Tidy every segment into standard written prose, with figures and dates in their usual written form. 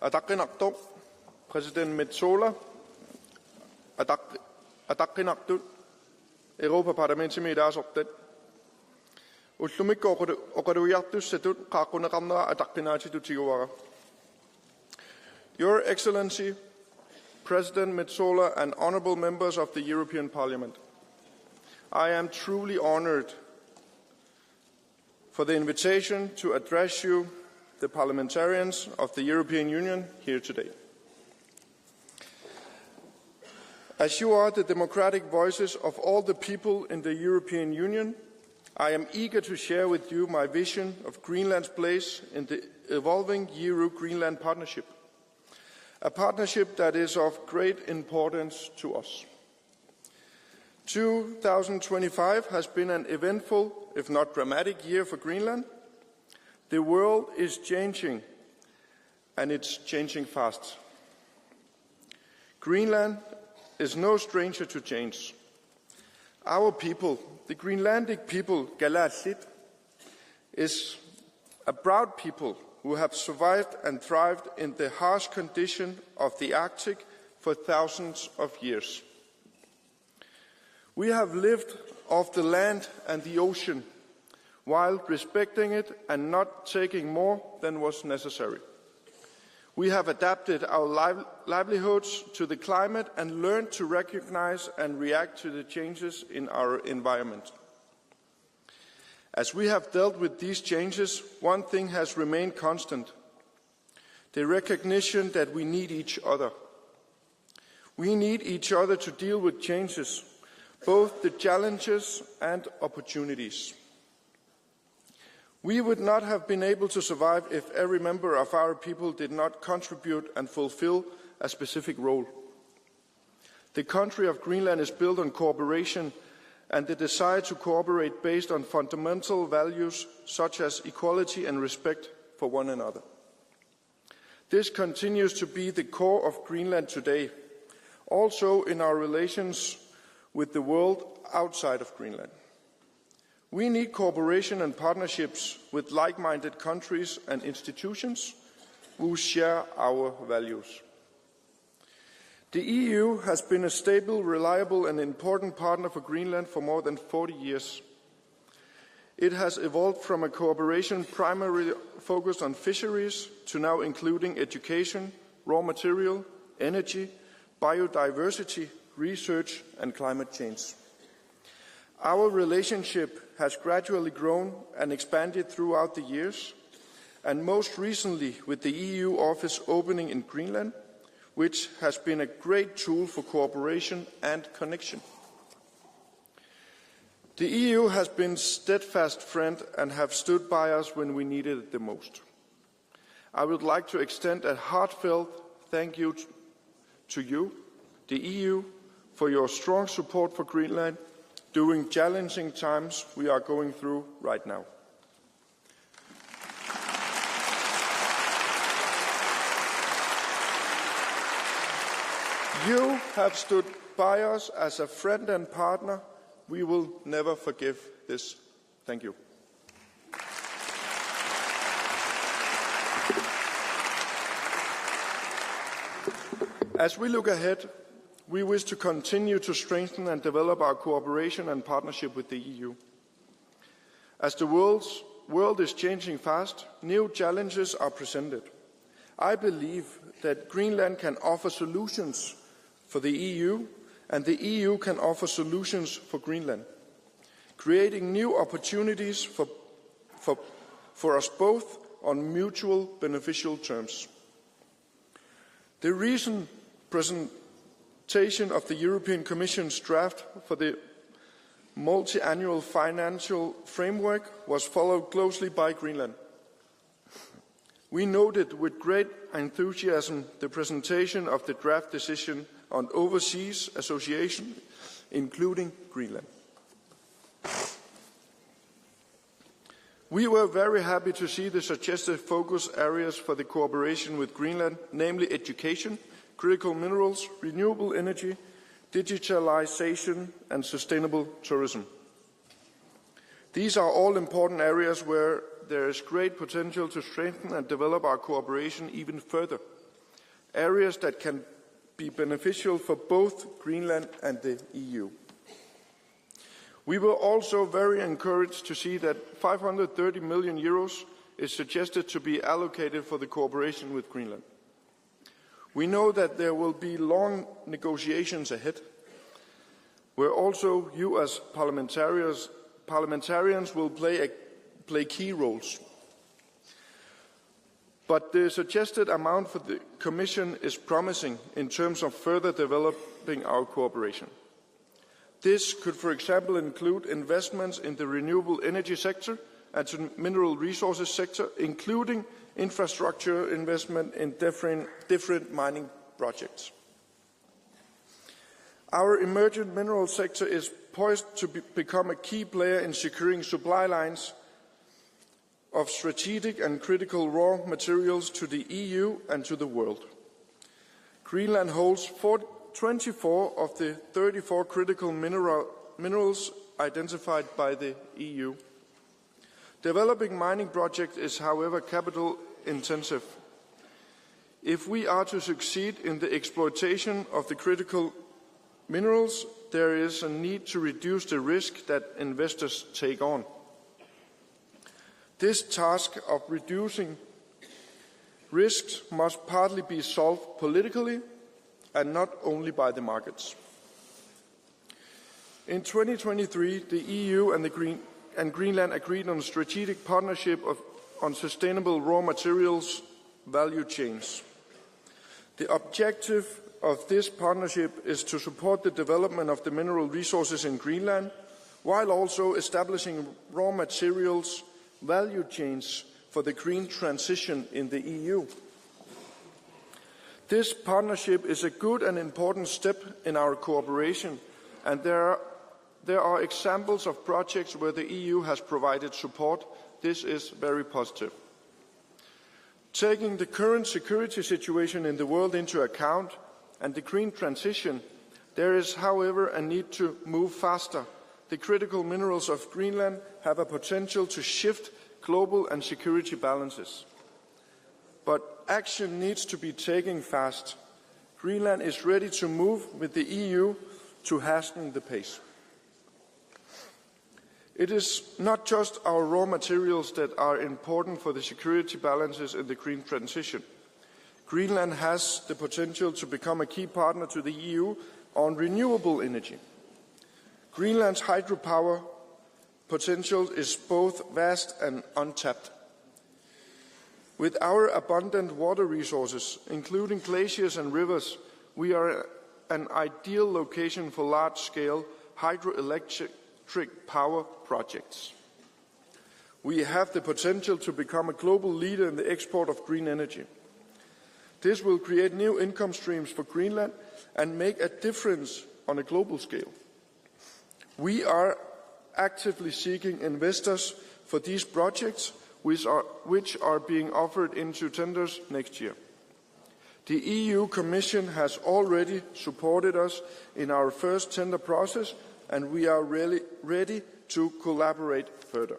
Adaqinaqto, President Metsola, Adaqinaqtu, Europaparlamentin midaasortat. Ullumikko oqarujartussetut qaaqquneqarnera ataqqinaatitutiguara. Your Excellency, President Metsola and honorable members of the European Parliament, I am truly honored for the invitation to address you, the parliamentarians of the European Union, here today. As you are the democratic voices of all the people in the European Union, I am eager to share with you my vision of Greenland's place in the evolving EU-Greenland partnership, a partnership that is of great importance to us. 2025 has been an eventful, if not dramatic, year for Greenland. The world is changing, and it's changing fast. Greenland is no stranger to change. Our people, the Greenlandic people, Kalaallit, is a proud people who have survived and thrived in the harsh condition of the Arctic for thousands of years. We have lived off the land and the ocean while respecting it and not taking more than was necessary. We have adapted our livelihoods to the climate and learned to recognize and react to the changes in our environment. As we have dealt with these changes, one thing has remained constant: the recognition that we need each other. We need each other to deal with changes, both the challenges and opportunities. We would not have been able to survive if every member of our people did not contribute and fulfill a specific role. The country of Greenland is built on cooperation and the desire to cooperate based on fundamental values such as equality and respect for one another. This continues to be the core of Greenland today, also in our relations with the world outside of Greenland. We need cooperation and partnerships with like-minded countries and institutions who share our values. The EU has been a stable, reliable and important partner for Greenland for more than 40 years. It has evolved from a cooperation primarily focused on fisheries to now including education, raw material, energy, biodiversity, research and climate change. Our relationship has gradually grown and expanded throughout the years, and most recently with the EU office opening in Greenland, which has been a great tool for cooperation and connection. The EU has been a steadfast friend and have stood by us when we needed it the most. I would like to extend a heartfelt thank you to you, the EU, for your strong support for Greenland during challenging times we are going through right now. You have stood by us as a friend and partner. We will never forgive this. Thank you. As we look ahead, we wish to continue to strengthen and develop our cooperation and partnership with the EU. As the world is changing fast, new challenges are presented. I believe that Greenland can offer solutions for the EU, and the EU can offer solutions for Greenland, creating new opportunities for us both on mutual beneficial terms. The recent presentation of the European Commission's draft for the multi-annual financial framework was followed closely by Greenland. We noted with great enthusiasm the presentation of the draft decision on overseas association, including Greenland. We were very happy to see the suggested focus areas for the cooperation with Greenland, namely education, critical minerals, renewable energy, digitalization and sustainable tourism. These are all important areas where there is great potential to strengthen and develop our cooperation even further. areas that can be beneficial for both Greenland and the EU. We were also very encouraged to see that 530 million euros is suggested to be allocated for the cooperation with Greenland. We know that there will be long negotiations ahead, where also you as parliamentarians will play key roles. But the suggested amount for the Commission is promising in terms of further developing our cooperation. This could, for example, include investments in the renewable energy sector and the mineral resources sector, including infrastructure investment in different mining projects. Our emerging mineral sector is poised to become a key player in securing supply lines of strategic and critical raw materials to the EU and to the world. Greenland holds 24 of the 34 critical minerals identified by the EU. Developing mining projects is, however, capital intensive. If we are to succeed in the exploitation of the critical minerals, there is a need to reduce the risk that investors take on. This task of reducing risks must partly be solved politically and not only by the markets. In 2023, the EU and Greenland agreed on a strategic partnership on sustainable raw materials value chains. The objective of this partnership is to support the development of the mineral resources in Greenland, while also establishing raw materials value chains for the green transition in the EU. This partnership is a good and important step in our cooperation, and there are examples of projects where the EU has provided support. This is very positive. Taking the current security situation in the world into account and the green transition, there is, however, a need to move faster. The critical minerals of Greenland have a potential to shift global and security balances. But action needs to be taken fast. Greenland is ready to move with the EU to hasten the pace. It is not just our raw materials that are important for the security balances in the green transition. Greenland has the potential to become a key partner to the EU on renewable energy. Greenland's hydropower potential is both vast and untapped. With our abundant water resources, including glaciers and rivers, we are an ideal location for large-scale hydroelectric power projects. We have the potential to become a global leader in the export of green energy. This will create new income streams for Greenland and make a difference on a global scale. We are actively seeking investors for these projects, which are being offered into tenders next year. The EU Commission has already supported us in our first tender process, and we are really ready to collaborate further.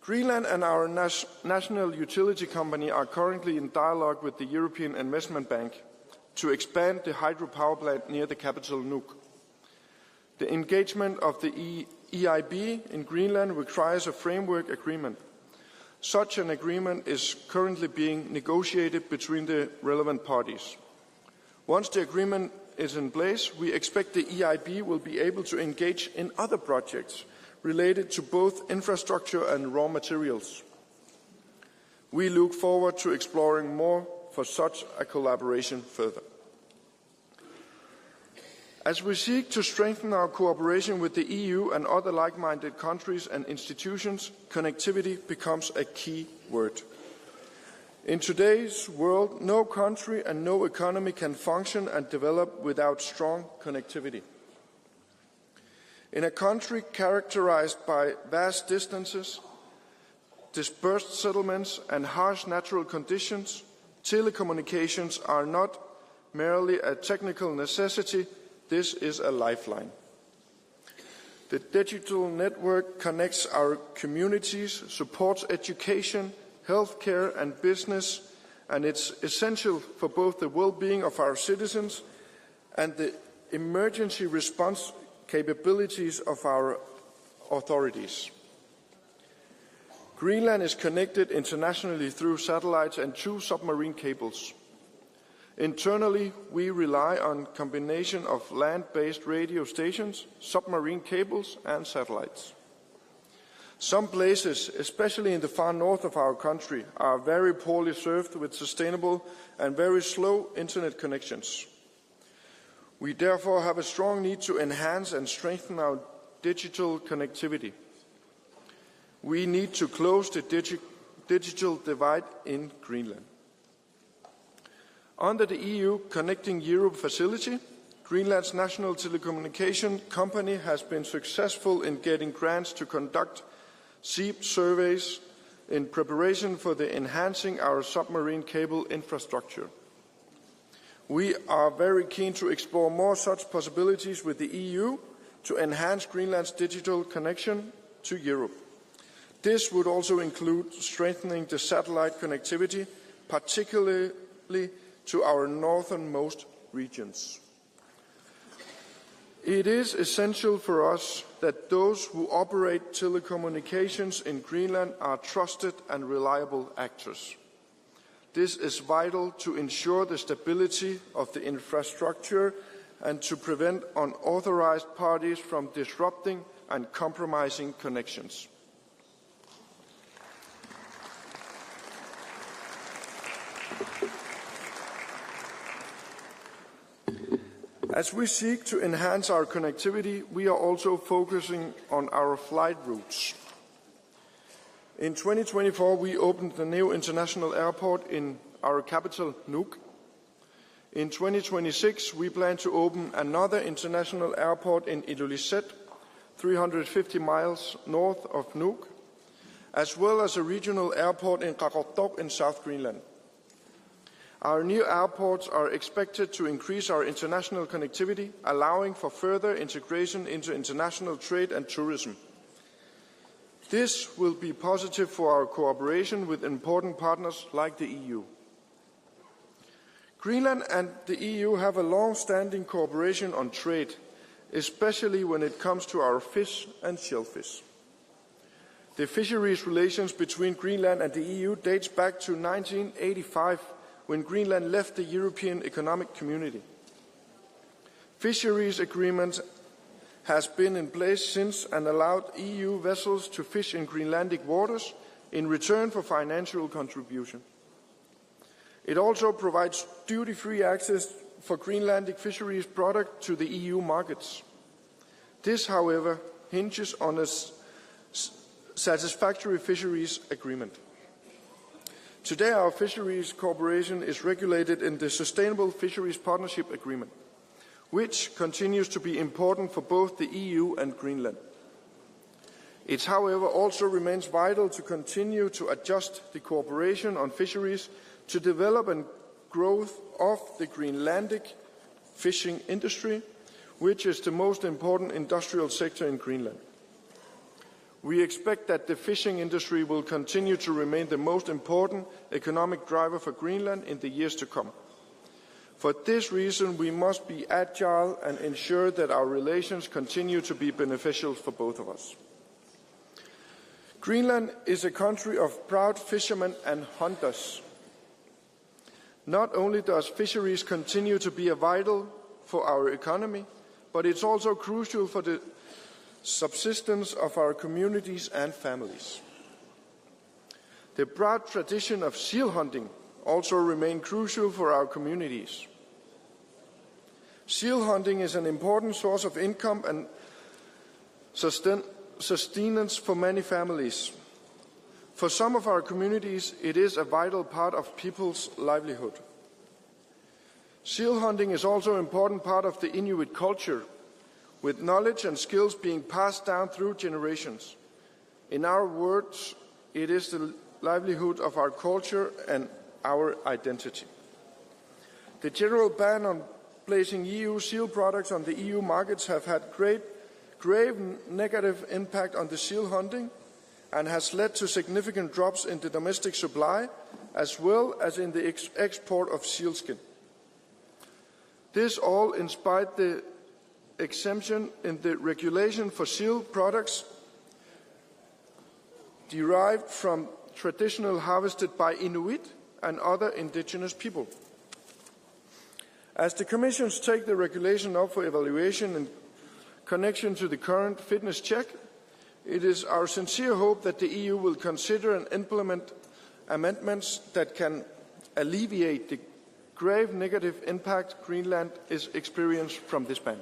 Greenland and our national utility company are currently in dialogue with the European Investment Bank to expand the hydropower plant near the capital Nuuk. The engagement of the EIB in Greenland requires a framework agreement. Such an agreement is currently being negotiated between the relevant parties. Once the agreement is in place, we expect the EIB will be able to engage in other projects related to both infrastructure and raw materials. We look forward to exploring more for such a collaboration further. As we seek to strengthen our cooperation with the EU and other like-minded countries and institutions, connectivity becomes a key word. In today's world, no country and no economy can function and develop without strong connectivity. In a country characterized by vast distances, dispersed settlements, and harsh natural conditions, telecommunications are not merely a technical necessity. This is a lifeline. The digital network connects our communities, supports education, healthcare and business, and it's essential for both the well-being of our citizens and the emergency response capabilities of our authorities. Greenland is connected internationally through satellites and 2 submarine cables. Internally, we rely on a combination of land-based radio stations, submarine cables, and satellites. Some places, especially in the far north of our country, are very poorly served with sustainable and very slow internet connections. We therefore have a strong need to enhance and strengthen our digital connectivity. We need to close the digital divide in Greenland. Under the EU Connecting Europe facility, Greenland's national telecommunication company has been successful in getting grants to conduct SEEP surveys in preparation for enhancing our submarine cable infrastructure. We are very keen to explore more such possibilities with the EU to enhance Greenland's digital connection to Europe. This would also include strengthening the satellite connectivity, particularly to our northernmost regions. It is essential for us that those who operate telecommunications in Greenland are trusted and reliable actors. This is vital to ensure the stability of the infrastructure and to prevent unauthorized parties from disrupting and compromising connections. As we seek to enhance our connectivity, we are also focusing on our flight routes. In 2024, we opened the new international airport in our capital, Nuuk. In 2026, we plan to open another international airport in Ilulissat, 350 miles north of Nuuk, as well as a regional airport in Qaqortoq in South Greenland. Our new airports are expected to increase our international connectivity, allowing for further integration into international trade and tourism. This will be positive for our cooperation with important partners like the EU. Greenland and the EU have a long-standing cooperation on trade, especially when it comes to our fish and shellfish. The fisheries relations between Greenland and the EU dates back to 1985, when Greenland left the European Economic Community. Fisheries agreements has been in place since and allowed EU vessels to fish in Greenlandic waters in return for financial contribution. It also provides duty-free access for Greenlandic fisheries products to the EU markets. This, however, hinges on a satisfactory fisheries agreement. Today, our fisheries cooperation is regulated in the Sustainable Fisheries Partnership Agreement, which continues to be important for both the EU and Greenland. It, however, also remains vital to continue to adjust the cooperation on fisheries to develop and growth of the Greenlandic fishing industry, which is the most important industrial sector in Greenland. We expect that the fishing industry will continue to remain the most important economic driver for Greenland in the years to come. For this reason, we must be agile and ensure that our relations continue to be beneficial for both of us. Greenland is a country of proud fishermen and hunters. Not only does fisheries continue to be vital for our economy, but it's also crucial for the subsistence of our communities and families. The proud tradition of seal hunting also remains crucial for our communities. Seal hunting is an important source of income and sustenance for many families. For some of our communities, it is a vital part of people's livelihood. Seal hunting is also an important part of the Inuit culture, with knowledge and skills being passed down through generations. In our words, it is the livelihood of our culture and our identity. The general ban on placing EU seal products on the EU markets have had grave negative impact on the seal hunting and has led to significant drops in the domestic supply as well as in the export of sealskin. This all in spite the exemption in the regulation for seal products derived from traditional harvested by Inuit and other indigenous people. As the Commission takes the regulation up for evaluation in connection to the current fitness check, it is our sincere hope that the EU will consider and implement amendments that can alleviate the grave negative impact Greenland is experiencing from this ban.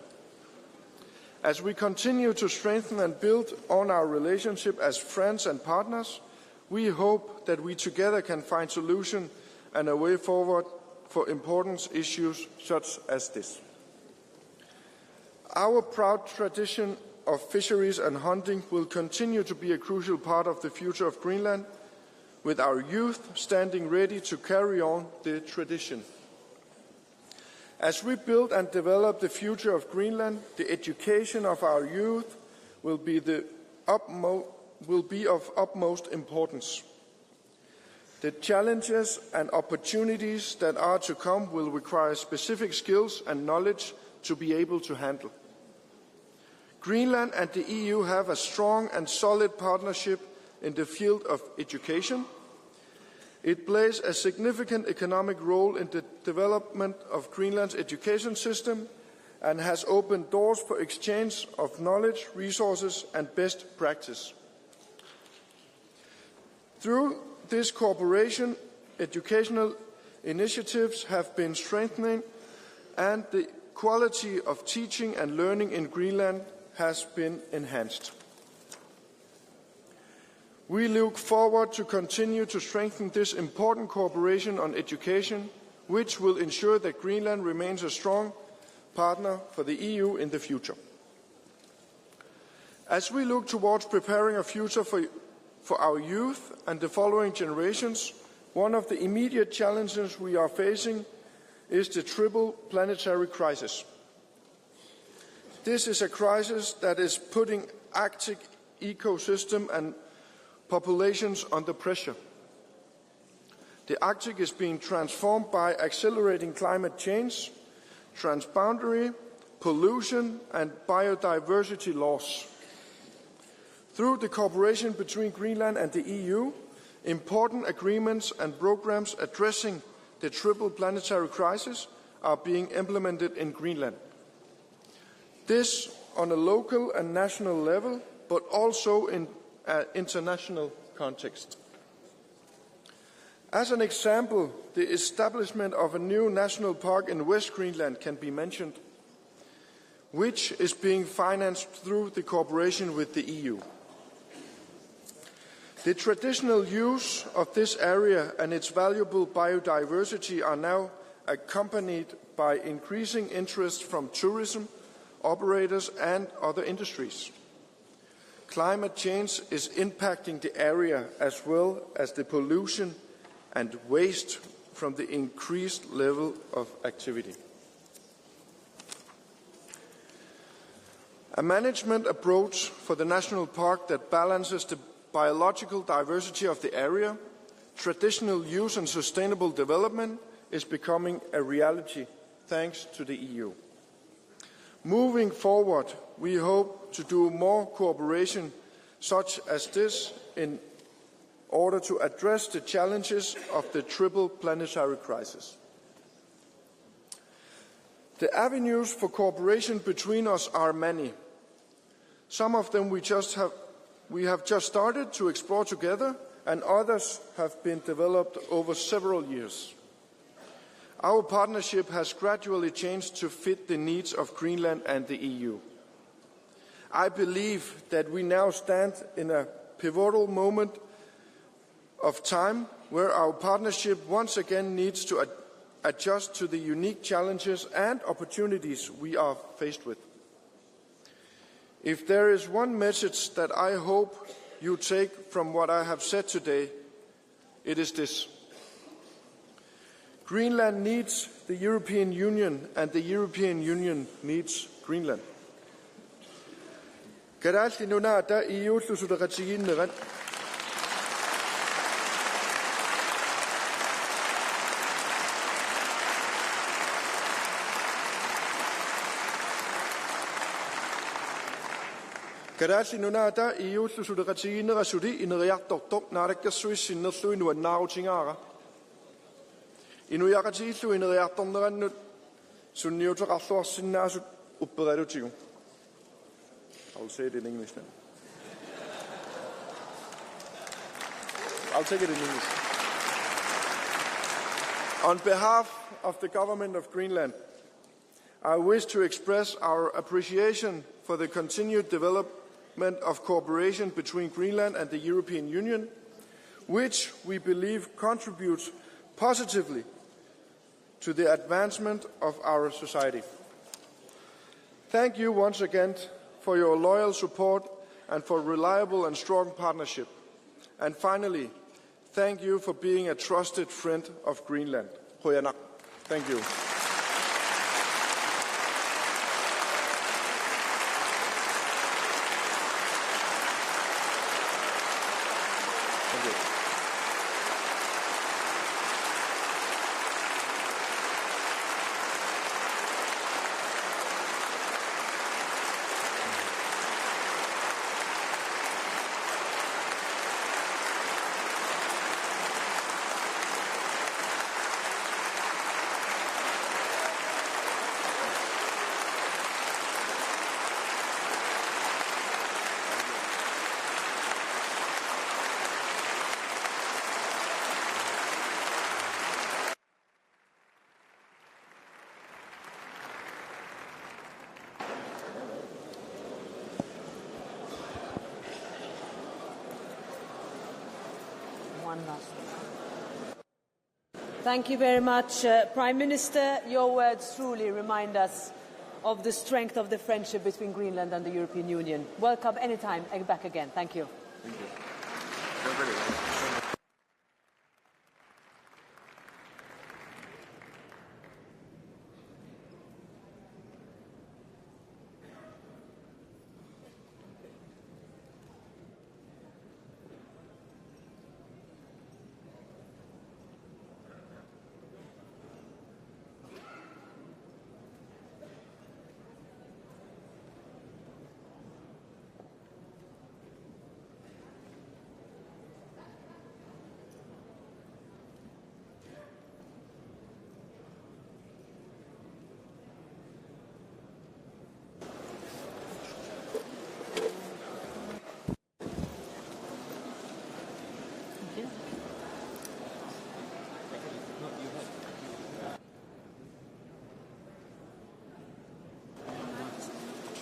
As we continue to strengthen and build on our relationship as friends and partners, we hope that we together can find solutions and a way forward for important issues such as this. Our proud tradition of fisheries and hunting will continue to be a crucial part of the future of Greenland, with our youth standing ready to carry on the tradition. As we build and develop the future of Greenland, the education of our youth will be of utmost importance. The challenges and opportunities that are to come will require specific skills and knowledge to be able to handle. Greenland and the EU have a strong and solid partnership in the field of education. It plays a significant economic role in the development of Greenland's education system and has opened doors for exchange of knowledge, resources and best practice. Through this cooperation, educational initiatives have been strengthening and the quality of teaching and learning in Greenland has been enhanced. We look forward to continue to strengthen this important cooperation on education, which will ensure that Greenland remains a strong partner for the EU in the future. As we look towards preparing a future for our youth and the following generations, one of the immediate challenges we are facing is the triple planetary crisis. This is a crisis that is putting Arctic ecosystem and populations under pressure. The Arctic is being transformed by accelerating climate change, transboundary, pollution and biodiversity loss. Through the cooperation between Greenland and the EU, important agreements and programs addressing the triple planetary crisis are being implemented in Greenland. This on a local and national level, but also in an international context. As an example, the establishment of a new national park in West Greenland can be mentioned, which is being financed through the cooperation with the EU. The traditional use of this area and its valuable biodiversity are now accompanied by increasing interest from tourism, operators and other industries. Climate change is impacting the area as well as the pollution and waste from the increased level of activity. A management approach for the national park that balances the biological diversity of the area, traditional use and sustainable development is becoming a reality thanks to the EU. Moving forward, we hope to do more cooperation such as this in order to address the challenges of the triple planetary crisis. The avenues for cooperation between us are many. Some of them we have just started to explore together, and others have been developed over several years. Our partnership has gradually changed to fit the needs of Greenland and the EU. I believe that we now stand in a pivotal moment of time where our partnership once again needs to adjust to the unique challenges and opportunities we are faced with. If there is one message that I hope you take from what I have said today, it is this. Greenland needs the European Union and the European Union needs Greenland. Kadasi nunata EU susudakati inarasudi inariatok narakasui sinasui nuanau chingara. Inuyakati isu inariatondaranut sunniutakasua sinnasut upperedutiu. I'll say it in English then. I'll take it in English. On behalf of the government of Greenland, I wish to express our appreciation for the continued development of cooperation between Greenland and the European Union, which we believe contributes positively to the advancement of our society. Thank you once again for your loyal support and for reliable and strong partnership. And finally, thank you for being a trusted friend of Greenland. Hoyanak. Thank you. Thank you very much, Prime Minister. Your words truly remind us of the strength of the friendship between Greenland and the European Union. Welcome anytime back again. Thank you. Thank you.